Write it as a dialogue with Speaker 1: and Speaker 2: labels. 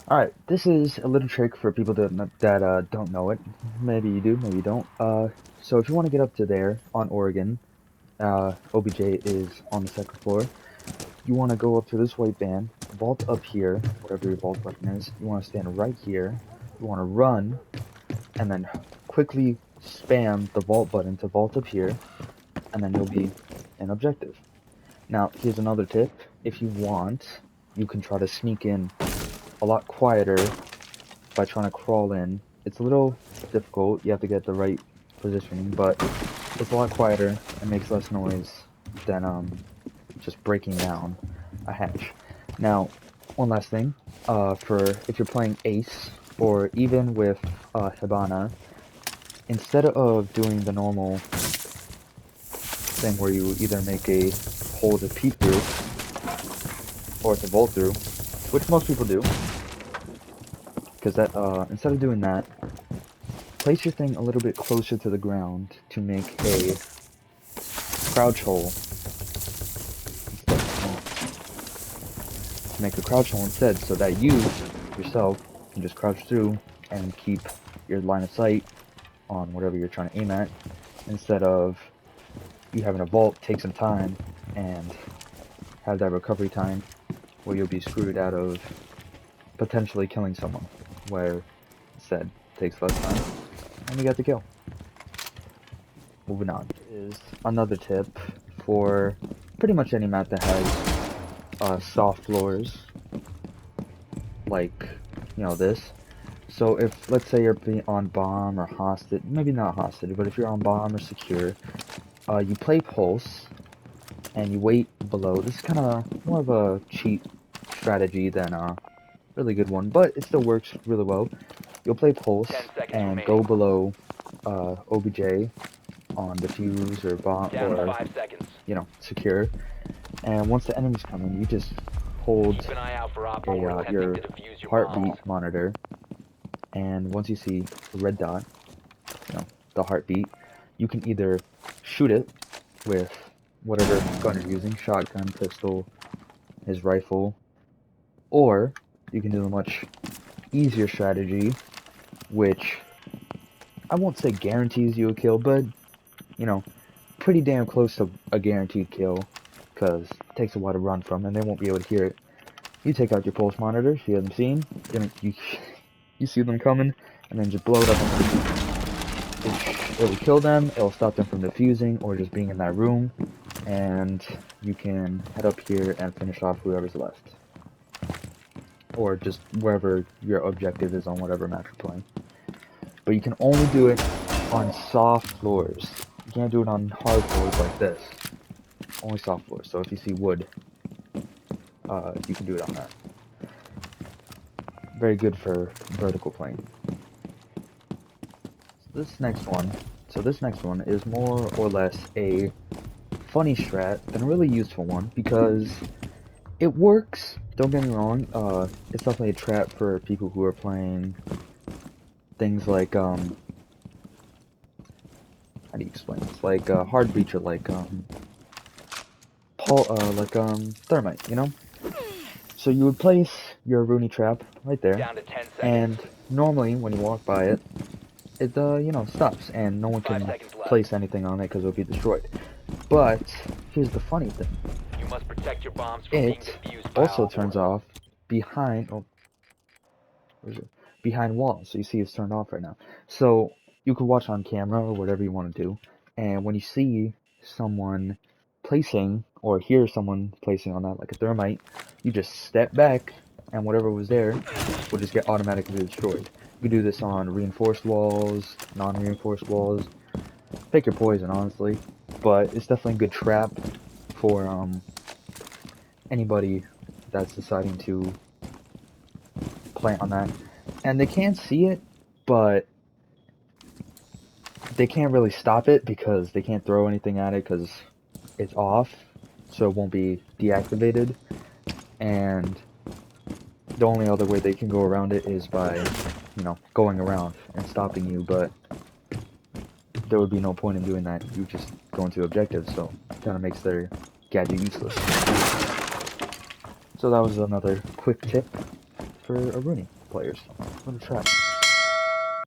Speaker 1: Alright, this is a little trick for people that don't know it. Maybe you do, maybe you don't. So if you want to get up to there on Oregon, OBJ is on the second floor. You want to go up to this white band, vault up here, whatever your vault button is. You want to stand right here. You want to run, and then quickly spam the vault button to vault up here, and then you'll be an objective. Now, here's another tip. If you want, you can try to sneak in a lot quieter by trying to crawl in. It's a little difficult, you have to get the right positioning, but it's a lot quieter and makes less noise than just breaking down a hatch. Now, one last thing, for if you're playing Ace, or even with Hibana, instead of doing the normal thing where you either make a hole to peek through, or to vault through, which most people do, because that, instead of doing that, place your thing a little bit closer to the ground to make a crouch hole. To make a crouch hole instead, so that you, yourself, can just crouch through and keep your line of sight on whatever you're trying to aim at, instead of you having a vault take some time and have that recovery time where you'll be screwed out of potentially killing someone, where instead it takes less time and you got the kill. Moving on is another tip for pretty much any map that has soft floors, like, you know, this. So if, let's say you're on bomb or hostage, maybe not hostage, but if you're on bomb or secure, you play pulse, and you wait below. This is kind of more of a cheat strategy than a really good one, but it still works really well. You'll play pulse and go below OBJ on defuse or bomb or, you know, secure. And once the enemies come in, you just hold your heartbeat monitor, and once you see the red dot, you know, the heartbeat, you can either shoot it with whatever gun you're using, shotgun, pistol, his rifle, or you can do a much easier strategy, which I won't say guarantees you a kill, but, you know, pretty damn close to a guaranteed kill, because it takes a while to run from, and they won't be able to hear it. You take out your pulse monitor, you have them seen, you see them coming, and then just blow it up. It'll kill them, it'll stop them from defusing or just being in that room, and you can head up here and finish off whoever's left. Or just wherever your objective is on whatever map you're playing. But you can only do it on soft floors. You can't do it on hard floors like this. Only soft floors. So if you see wood, you can do it on that. Very good for vertical playing. This next one is more or less a funny strat than a really useful one, because it works, don't get me wrong. It's definitely a trap for people who are playing things like, how do you explain this? Like, hard breach, or like, thermite, you know? So you would place your Rooney trap right there, and normally when you walk by it, it, you know, stops, and no one can place anything on it because it'll be destroyed. But here's the funny thing. It also turns off behind, oh, where's it? Behind walls. So you see it's turned off right now. So you can watch on camera or whatever you want to do, and when you see someone placing or hear someone placing on that like a thermite, you just step back, and whatever was there will just get automatically destroyed. You can do this on reinforced walls, non-reinforced walls. Pick your poison, honestly, but it's definitely a good trap for anybody that's deciding to play on that. And they can see it, but they can't really stop it because they can't throw anything at it because it's off, so it won't be deactivated. And the only other way they can go around it is by, you know, going around and stopping you, but there would be no point in doing that. You just go into objectives, so it kind of makes their gadget useless. So that was another quick tip for Aruni players. I'm gonna try.